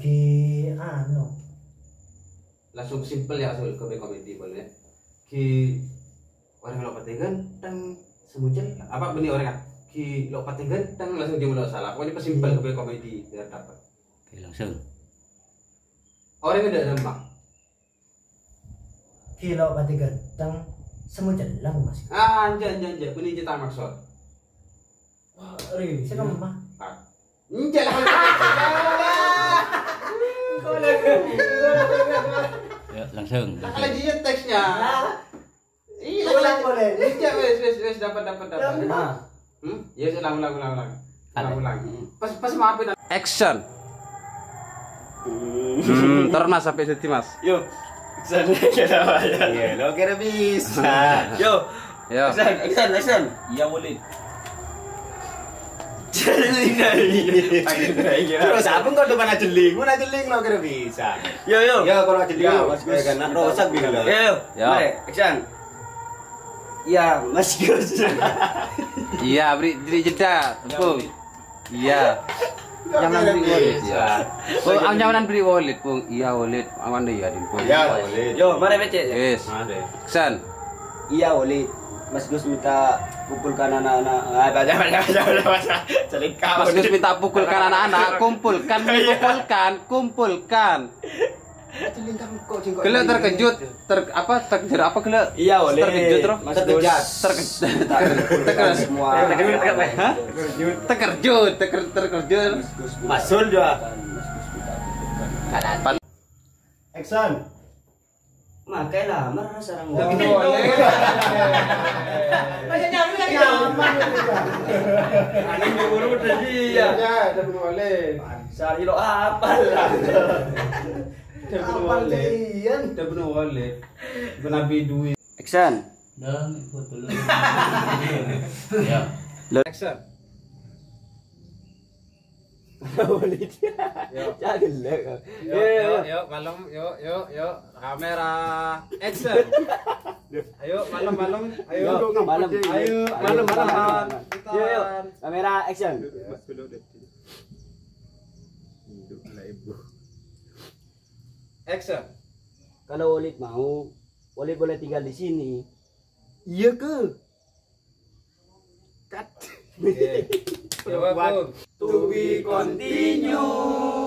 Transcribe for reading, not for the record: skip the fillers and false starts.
Ki anu. Langsung simpel ya soal komedi boleh. Ki orang lo patengan tang semujan apa benih orang kan? Ki lo patengan tang langsung dia mulai salah. Pokoknya simpel komedi biar dapat. Oke, langsung. Orang ada nembak. Ki lo pati ganteng semua jelang Mas. Anjay, benih kita maksud. Wah, saya kamu mah. Enggak lah. Ya, langsung. Lagi ya teksnya. Iya, Ulang boleh. Iya, wes dapat. Nah. Ya, ulang. Pas maafin. Action. Turun Mas sampai situ Mas. Yo. Action kita aja. Iya, lo kira bisa. Yo. Action. Iya boleh. Jeling dari. Terus apa kau depan jeling? Mana jeling lo kira bisa? Yo. Ya kalau jeling Mas Gus kan rosak bilang. Yo. Action. Ya, Mas Gus. Iya, beri jeda, Bung. Iya. Jangan beri wallet ya. Oh, jangan beri wallet, Bung. Iya, wallet. Aman deh ya, Bung. Ya, wallet. Yo, mari becek. Yes. Action. Iya, wallet. Mas Gus minta pukulkan anak-anak. Baca. Celika. Mas Gus minta pukulkan anak-anak, kumpulkan. Gila terkejut, terkejut apa gila? Iya, boleh. Terkejut terus. Terkejut. Masul dia. Action. Makailah marah sarang Masih nyaman. Angin buru udah dia. Ya, udah boleh. Sari lo apa lah. Apa kalian? Udah boleh. Benabi duit. Action. Dan foto lu. Ya. Action. Boleh dia. Jangan lek. Yuk, malam, yuk. Kamera. Action. Ayo, malam. Ayo, malam. Yuk. Kamera action. Action. Kalau Walid mau, Walid boleh tinggal di sini. Iya ke? Cut. Coba, To be continue.